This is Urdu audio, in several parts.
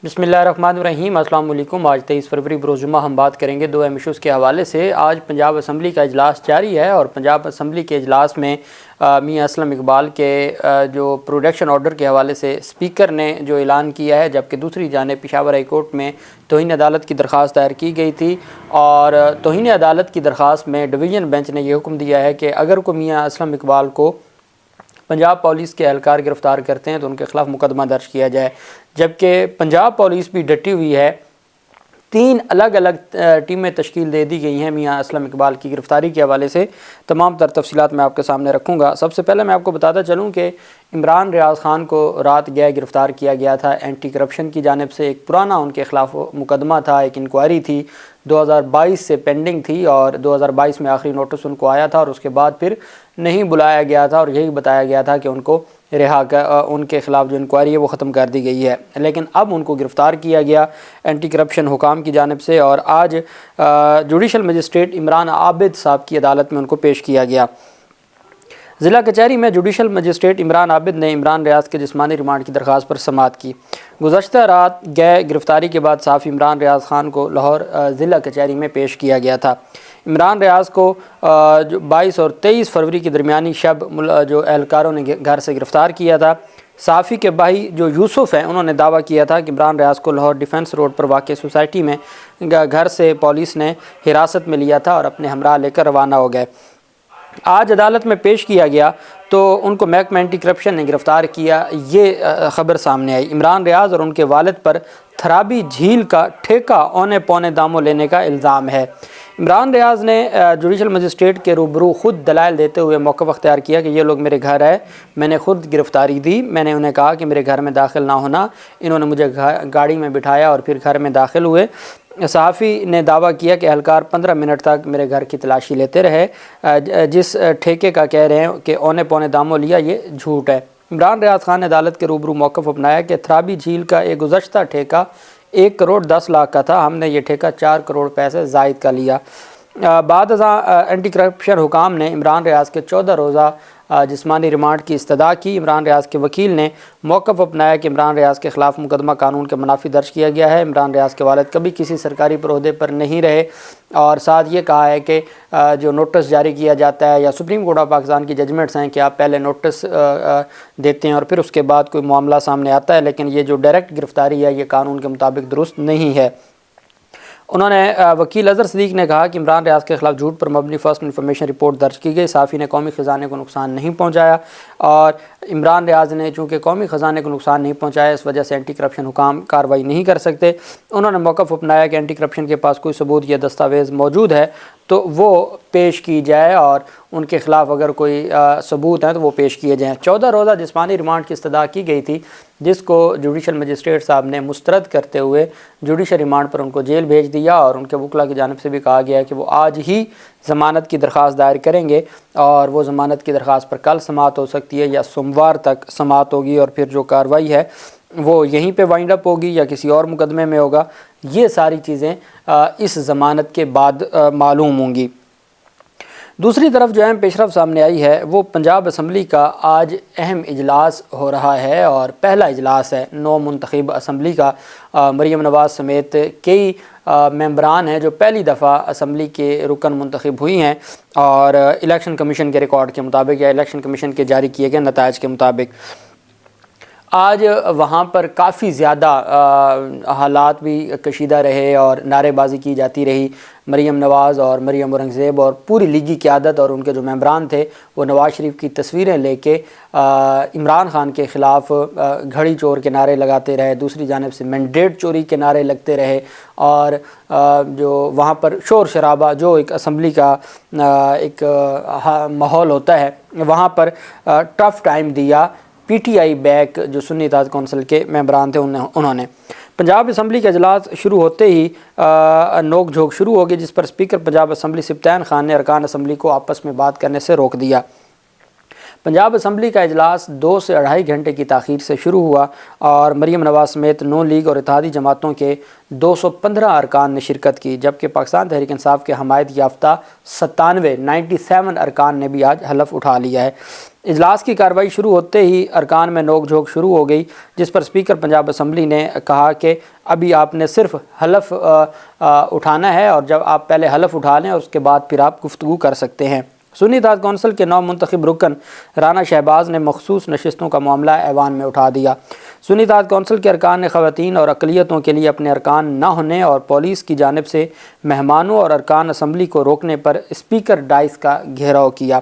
بسم اللہ الرحمن الرحیم۔ السلام علیکم۔ آج 23 فروری بروز جمعہ ہم بات کریں گے دو اہم ایشوز کے حوالے سے۔ آج پنجاب اسمبلی کا اجلاس جاری ہے اور پنجاب اسمبلی کے اجلاس میں میاں اسلم اقبال کے جو پروٹیکشن آرڈر کے حوالے سے اسپیکر نے جو اعلان کیا ہے، جبکہ دوسری جانب پشاور ہائی کورٹ میں توہین عدالت کی درخواست دائر کی گئی تھی اور توہین عدالت کی درخواست میں ڈویژن بینچ نے یہ حکم دیا ہے کہ اگر کوئی میاں اسلم اقبال کو پنجاب پولیس کے اہلکار گرفتار کرتے ہیں تو ان کے خلاف مقدمہ درج کیا جائے، جبکہ پنجاب پولیس بھی ڈٹی ہوئی ہے۔ 3 الگ الگ ٹیمیں تشکیل دے دی گئی ہیں میاں اسلم اقبال کی گرفتاری کے حوالے سے۔ تمام تر تفصیلات میں آپ کے سامنے رکھوں گا۔ سب سے پہلے میں آپ کو بتاتا چلوں کہ عمران ریاض خان کو رات گرفتار کیا گیا تھا اینٹی کرپشن کی جانب سے۔ ایک پرانا ان کے خلاف مقدمہ تھا، ایک انکوائری تھی 2022 سے پینڈنگ تھی اور 2022 میں آخری نوٹس ان کو آیا تھا اور اس کے بعد پھر نہیں بلایا گیا تھا اور یہی بتایا گیا تھا کہ ان کو ان کے خلاف جو انکوائری ہے وہ ختم کر دی گئی ہے، لیکن اب ان کو گرفتار کیا گیا اینٹی کرپشن حکام کی جانب سے اور آج جوڈیشل مجسٹریٹ عمران عابد صاحب کی عدالت میں ان کو پیش کیا گیا۔ ضلع کچہری میں جوڈیشل مجسٹریٹ عمران عابد نے عمران ریاض کے جسمانی ریمانڈ کی درخواست پر سماعت کی۔ گزشتہ رات گرفتاری کے بعد صحافی عمران ریاض خان کو لاہور ضلع کچہری میں پیش کیا گیا تھا۔ عمران ریاض کو 22 اور 23 فروری کی درمیانی شب جو اہلکاروں نے گھر سے گرفتار کیا تھا۔ صحافی کے بھائی جو یوسف ہیں انہوں نے دعویٰ کیا تھا کہ عمران ریاض کو لاہور ڈیفنس روڈ پر واقع سوسائٹی میں گھر سے پولیس نے حراست میں لیا تھا اور اپنے ہمراہ لے کر روانہ ہو گئے۔ آج عدالت میں پیش کیا گیا تو ان کو محکمہ اینٹی کرپشن نے گرفتار کیا، یہ خبر سامنے آئی۔ عمران ریاض اور ان کے والد پر تھرابی جھیل کا ٹھیکہ اونے پونے داموں لینے کا الزام ہے۔ عمران ریاض نے جوڈیشل مجسٹریٹ کے روبرو خود دلائل دیتے ہوئے موقف اختیار کیا کہ یہ لوگ میرے گھر آئے، میں نے خود گرفتاری دی، میں نے انہیں کہا کہ میرے گھر میں داخل نہ ہونا، انہوں نے مجھے گاڑی میں بٹھایا اور پھر گھر میں داخل ہوئے۔ صحافی نے دعویٰ کیا کہ اہلکار 15 منٹ تک میرے گھر کی تلاشی لیتے رہے، جس ٹھیکے کا کہہ رہے ہیں کہ اونے پونے داموں لیا، یہ جھوٹ ہے۔ عمران ریاض خان نے عدالت کے روبرو موقف اپنایا کہ تھرابی جھیل کا ایک گزشتہ ٹھیکہ 1 کروڑ 10 لاکھ کا تھا، ہم نے یہ ٹھیکہ 4 کروڑ پیسے زائد کا لیا۔ بعد ازاں اینٹی کرپشن حکام نے عمران ریاض کے 14 روزہ جسمانی ریمانڈ کی استدعا کی۔ عمران ریاض کے وکیل نے موقف اپنایا کہ عمران ریاض کے خلاف مقدمہ قانون کے منافی درج کیا گیا ہے۔ عمران ریاض کے والد کبھی کسی سرکاری عہدے پر نہیں رہے اور ساتھ یہ کہا ہے کہ جو نوٹس جاری کیا جاتا ہے یا سپریم کورٹ آف پاکستان کی ججمنٹس ہیں کہ آپ پہلے نوٹس دیتے ہیں اور پھر اس کے بعد کوئی معاملہ سامنے آتا ہے، لیکن یہ جو ڈائریکٹ گرفتاری ہے یہ قانون کے مطابق درست نہیں ہے۔ انہوں نے وکیل اظہر صدیق نے کہا کہ عمران ریاض کے خلاف جھوٹ پر مبنی فرسٹ انفارمیشن رپورٹ درج کی گئی۔ صحافی نے قومی خزانے کو نقصان نہیں پہنچایا اور عمران ریاض نے چونکہ قومی خزانے کو نقصان نہیں پہنچایا اس وجہ سے اینٹی کرپشن حکام کارروائی نہیں کر سکتے۔ انہوں نے موقف اپنایا کہ اینٹی کرپشن کے پاس کوئی ثبوت یا دستاویز موجود ہے تو وہ پیش کی جائے اور ان کے خلاف اگر کوئی ثبوت ہیں تو وہ پیش کیے جائیں۔ 14 روزہ جسمانی ریمانڈ کی استدعا کی گئی تھی جس کو جوڈیشل مجسٹریٹ صاحب نے مسترد کرتے ہوئے جوڈیشل ریمانڈ پر ان کو جیل بھیج دیا اور ان کے وکلاء کی جانب سے بھی کہا گیا ہے کہ وہ آج ہی ضمانت کی درخواست دائر کریں گے اور وہ ضمانت کی درخواست پر کل سماعت ہو سکتی ہے یا سوموار تک سماعت ہوگی اور پھر جو کارروائی ہے وہ یہیں پہ وائنڈ اپ ہوگی یا کسی اور مقدمے میں ہوگا۔ یہ ساری چیزیں اس ضمانت کے بعد معلوم ہوں گی۔ دوسری طرف جو اہم پیش رفت سامنے آئی ہے وہ پنجاب اسمبلی کا آج اہم اجلاس ہو رہا ہے اور پہلا اجلاس ہے نو منتخب اسمبلی کا۔ مریم نواز سمیت کئی ممبران ہیں جو پہلی دفعہ اسمبلی کے رکن منتخب ہوئی ہیں اور الیکشن کمیشن کے ریکارڈ کے مطابق یا الیکشن کمیشن کے جاری کیے گئے نتائج کے مطابق آج وہاں پر کافی زیادہ حالات بھی کشیدہ رہے اور نعرے بازی کی جاتی رہی۔ مریم نواز اور مریم اورنگزیب اور پوری لیگی قیادت اور ان کے جو ممبران تھے وہ نواز شریف کی تصویریں لے کے عمران خان کے خلاف گھڑی چور کے نعرے لگاتے رہے، دوسری جانب سے مینڈیٹ چوری کے نعرے لگتے رہے اور جو وہاں پر شور شرابہ جو ایک اسمبلی کا ایک ماحول ہوتا ہے وہاں پر ٹف ٹائم دیا پی ٹی آئی بیک جو سنی اتحاد کونسل کے ممبران تھے انہوں نے۔ پنجاب اسمبلی کا اجلاس شروع ہوتے ہی نوک جھوک شروع ہو گئی جس پر اسپیکر پنجاب اسمبلی سبطین خان نے ارکان اسمبلی کو آپس میں بات کرنے سے روک دیا۔ پنجاب اسمبلی کا اجلاس 2 سے 2.5 گھنٹے کی تاخیر سے شروع ہوا اور مریم نواز سمیت نون لیگ اور اتحادی جماعتوں کے 215 ارکان نے شرکت کی، جبکہ پاکستان تحریک انصاف کے حمایت یافتہ 97 ارکان نے بھی آج حلف اٹھا لیا ہے۔ اجلاس کی کارروائی شروع ہوتے ہی ارکان میں نوک جھوک شروع ہو گئی، جس پر اسپیکر پنجاب اسمبلی نے کہا کہ ابھی آپ نے صرف حلف اٹھانا ہے، اور جب آپ پہلے حلف اٹھا لیں اور اس کے بعد پھر آپ گفتگو کر سکتے ہیں۔ سنی اتحاد کونسل کے نو منتخب رکن رانا شہباز نے مخصوص نشستوں کا معاملہ ایوان میں اٹھا دیا۔ سنی اتحاد کونسل کے ارکان نے خواتین اور اقلیتوں کے لیے اپنے ارکان نہ ہونے اور پولیس کی جانب سے مہمانوں اور ارکان اسمبلی کو روکنے پر اسپیکر ڈائس کا گھیراؤ کیا۔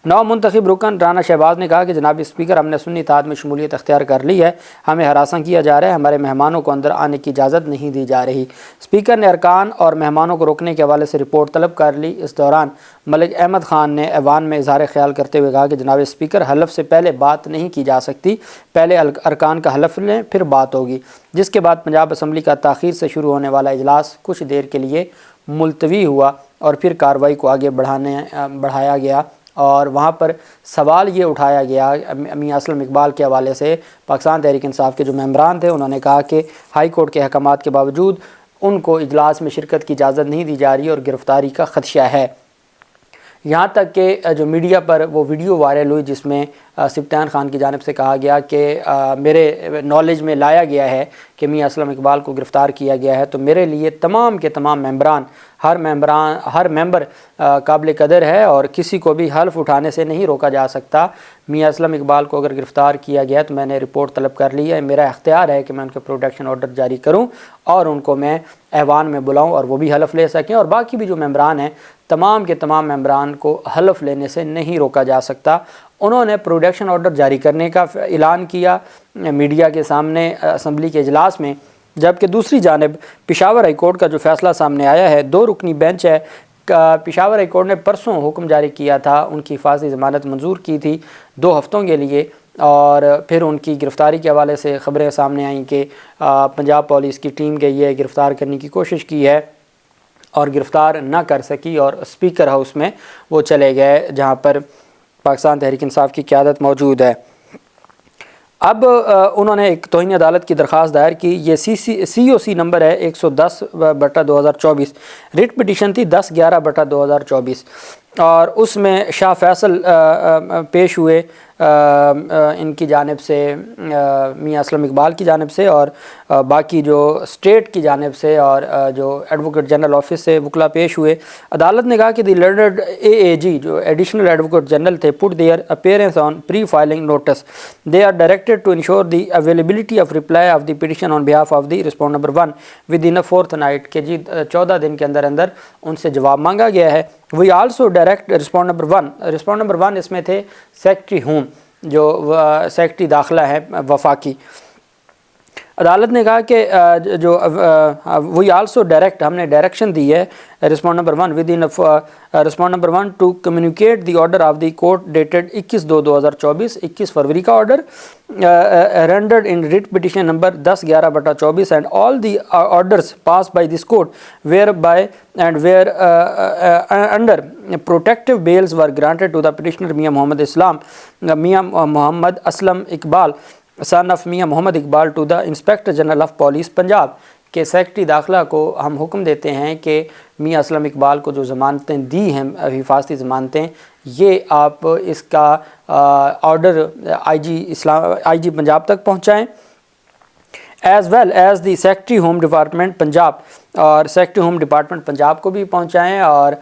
نو منتخب رکن رانا شہباز نے کہا کہ جناب اسپیکر، ہم نے سنی اتحاد میں شمولیت اختیار کر لی ہے، ہمیں ہراساں کیا جا رہا ہے، ہمارے مہمانوں کو اندر آنے کی اجازت نہیں دی جا رہی۔ اسپیکر نے ارکان اور مہمانوں کو روکنے کے حوالے سے رپورٹ طلب کر لی۔ اس دوران ملک احمد خان نے ایوان میں اظہار خیال کرتے ہوئے کہا کہ جناب اسپیکر، حلف سے پہلے بات نہیں کی جا سکتی، پہلے ارکان کا حلف لیں پھر بات ہوگی، جس کے بعد پنجاب اسمبلی کا تاخیر سے شروع ہونے والا اجلاس کچھ دیر کے لیے ملتوی ہوا اور پھر کارروائی کو آگے بڑھایا گیا، اور وہاں پر سوال یہ اٹھایا گیا میاں اسلم اقبال کے حوالے سے۔ پاکستان تحریک انصاف کے جو ممبران تھے انہوں نے کہا کہ ہائی کورٹ کے احکامات کے باوجود ان کو اجلاس میں شرکت کی اجازت نہیں دی جا رہی اور گرفتاری کا خدشہ ہے۔ یہاں تک کہ جو میڈیا پر وہ ویڈیو وائرل ہوئی جس میں سبطان خان کی جانب سے کہا گیا کہ میرے نالج میں لایا گیا ہے کہ میاں اسلم اقبال کو گرفتار کیا گیا ہے، تو میرے لیے تمام کے تمام ممبران ہر ممبر قابل قدر ہے اور کسی کو بھی حلف اٹھانے سے نہیں روکا جا سکتا۔ میاں اسلم اقبال کو اگر گرفتار کیا گیا تو میں نے رپورٹ طلب کر لی ہے، میرا اختیار ہے کہ میں ان کے پروٹیکشن آرڈر جاری کروں اور ان کو میں ایوان میں بلاؤں اور وہ بھی حلف لے سکیں، اور باقی بھی جو ممبران ہیں تمام کے تمام ممبران کو حلف لینے سے نہیں روکا جا سکتا۔ انہوں نے پروٹیکشن آرڈر جاری کرنے کا اعلان کیا میڈیا کے سامنے اسمبلی کے اجلاس میں، جبکہ دوسری جانب پشاور ہائی کورٹ کا جو فیصلہ سامنے آیا ہے، 2 رکنی بینچ ہے، پشاور ہائی کورٹ نے پرسوں حکم جاری کیا تھا، ان کی حفاظتی ضمانت منظور کی تھی 2 ہفتوں کے لیے، اور پھر ان کی گرفتاری کے حوالے سے خبریں سامنے آئیں کہ پنجاب پولیس کی ٹیم گئی ہے، گرفتار کرنے کی کوشش کی ہے اور گرفتار نہ کر سکی، اور اسپیکر ہاؤس میں وہ چلے گئے جہاں پر پاکستان تحریک انصاف کی قیادت موجود ہے۔ اب انہوں نے ایک توہین عدالت کی درخواست دائر کی۔ یہ COC نمبر ہے 110/2024، ریٹ پٹیشن تھی 10/11/2024، اور اس میں شاہ فیصل پیش ہوئے ان کی جانب سے، میاں اسلم اقبال کی جانب سے، اور باقی جو اسٹیٹ کی جانب سے اور جو ایڈوکیٹ جنرل آفس سے وکلا پیش ہوئے۔ عدالت نے کہا کہ دی لرنڈ AAG جو ایڈیشنل ایڈوکیٹ جنرل تھے put their appearance on pre-filing notice. They are directed to ensure the availability of reply of the petition on behalf of the respondent number 1 within a fortnight، کہ جی 14 دن کے اندر اندر ان سے جواب مانگا گیا ہے۔ We also direct respondent number 1، respondent number 1 اس میں تھے سیکٹری ہوم جو سیکٹری داخلہ ہیں وفاقی۔ عدالت نے کہا کہ جو وی آلسو ڈائریکٹ، ہم نے ڈائریکشن دی ہے respond number 1 with in respond number 1 to communicate the order of the court dated 21/2/2024، 21 فروری کا order rendered in writ petition number 10/11/24 and all the orders passed by this court whereby and whereunder protective bails were granted to the petitioner Mian Muhammad Aslam Iqbal son of Mian Muhammad Iqbal to the inspector general of police Punjab, کہ سیکرٹری داخلہ کو ہم حکم دیتے ہیں کہ میاں اسلم اقبال کو جو ضمانتیں دی ہیں حفاظتی ضمانتیں، یہ آپ اس کا آرڈر آئی جی پنجاب تک پہنچائیں، as well as the secretary home department Punjab, اور سیکرٹری ہوم ڈپارٹمنٹ پنجاب کو بھی پہنچائیں اور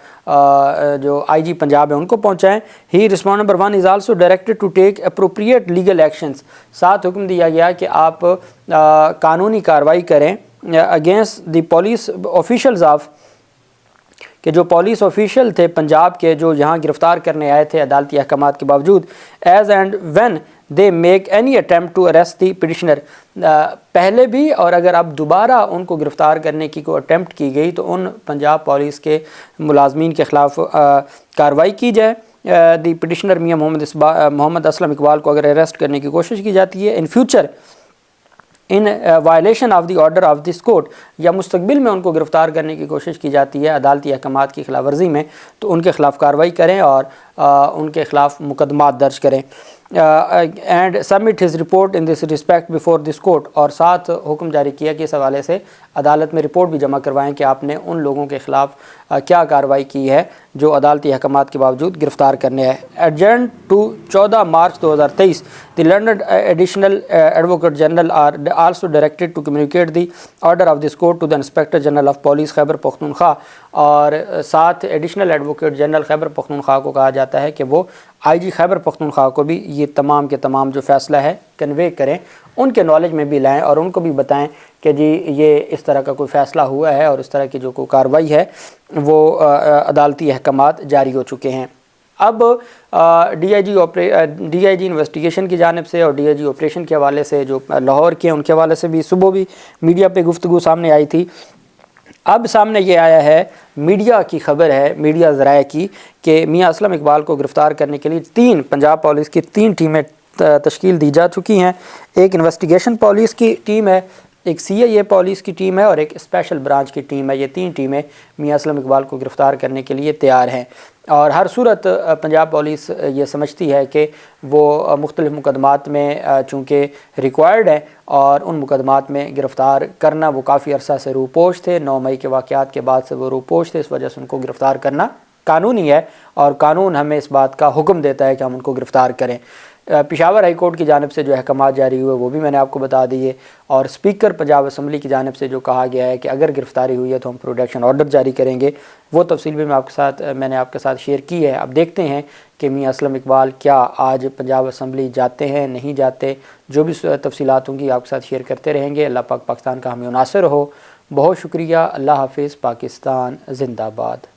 جو آئی جی پنجاب ہیں ان کو پہنچائیں۔ He respond number 1 is also directed to take appropriate legal actions, ساتھ حکم دیا گیا کہ آپ قانونی کارروائی کریں against the police officials of, کہ جو پولیس آفیشل تھے پنجاب کے جو یہاں گرفتار کرنے آئے تھے عدالتی احکامات کے باوجود، as and when they make any attempt to arrest the petitioner, پہلے بھی اور اگر اب دوبارہ ان کو گرفتار کرنے کی کوئی اٹیمپٹ کی گئی تو ان پنجاب پولیس کے ملازمین کے خلاف کارروائی کی جائے۔ دی پٹیشنر میاں محمد اسلم اقبال کو اگر اریسٹ کرنے کی کوشش کی جاتی ہے in future in violation of the order of this court, یا مستقبل میں ان کو گرفتار کرنے کی کوشش کی جاتی ہے عدالتی احکامات کی خلاف ورزی میں، تو ان کے خلاف کارروائی کریں اور ان کے خلاف مقدمات درج کریں۔ And submit his report in this respect before this court, اور ساتھ حکم جاری کیا کہ اس حوالے سے عدالت میں رپورٹ بھی جمع کروائیں کہ آپ نے ان لوگوں کے خلاف کیا کارروائی کی ہے جو عدالتی احکامات کے باوجود گرفتار کرنے ہیں۔ Adjourn to 14 March 2023 the learned additional advocate general are also directed to communicate the order of this court to the inspector general of police Khyber Pakhtunkhwa, اور ساتھ additional advocate general Khyber Pakhtunkhwa کو کہا جاتا ہے کہ وہ آئی جی خیبر پختونخوا کو بھی یہ تمام کے تمام جو فیصلہ ہے کنوے کریں، ان کے نالج میں بھی لائیں اور ان کو بھی بتائیں کہ جی یہ اس طرح کا کوئی فیصلہ ہوا ہے اور اس طرح کی جو کوئی کارروائی ہے وہ عدالتی احکامات جاری ہو چکے ہیں۔ اب ڈی آئی جی انویسٹیگیشن کی جانب سے اور ڈی آئی جی آپریشن کے حوالے سے جو لاہور کے ان کے حوالے سے بھی صبح بھی میڈیا پہ گفتگو سامنے آئی تھی۔ اب سامنے یہ آیا ہے، میڈیا کی خبر ہے، میڈیا ذرائع کی، کہ میاں اسلم اقبال کو گرفتار کرنے کے لیے پنجاب پولیس کی 3 ٹیمیں تشکیل دی جا چکی ہیں۔ ایک انویسٹیگیشن پولیس کی ٹیم ہے، ایک سی آئی اے پولیس کی ٹیم ہے اور ایک اسپیشل برانچ کی ٹیم ہے۔ یہ 3 ٹیمیں میاں اسلم اقبال کو گرفتار کرنے کے لیے تیار ہیں، اور ہر صورت پنجاب پولیس یہ سمجھتی ہے کہ وہ مختلف مقدمات میں چونکہ ریکوائرڈ ہے اور ان مقدمات میں گرفتار کرنا، وہ کافی عرصہ سے روپوش تھے، 9 مئی کے واقعات کے بعد سے وہ روپوش تھے، اس وجہ سے ان کو گرفتار کرنا قانونی ہے اور قانون ہمیں اس بات کا حکم دیتا ہے کہ ہم ان کو گرفتار کریں۔ پشاور ہائی کورٹ کی جانب سے جو احکامات جاری ہوئے وہ بھی میں نے آپ کو بتا دیے، اور اسپیکر پنجاب اسمبلی کی جانب سے جو کہا گیا ہے کہ اگر گرفتاری ہوئی ہے تو ہم پروٹیکشن آرڈر جاری کریں گے، وہ تفصیل بھی میں نے آپ کے ساتھ شیئر کی ہے۔ اب دیکھتے ہیں کہ میاں اسلم اقبال کیا آج پنجاب اسمبلی جاتے ہیں نہیں جاتے، جو بھی تفصیلات ہوں گی آپ کے ساتھ شیئر کرتے رہیں گے۔ اللہ پاک پاکستان کا ہمیں ناصر ہو۔ بہت شکریہ، اللہ حافظ، پاکستان زندہ باد۔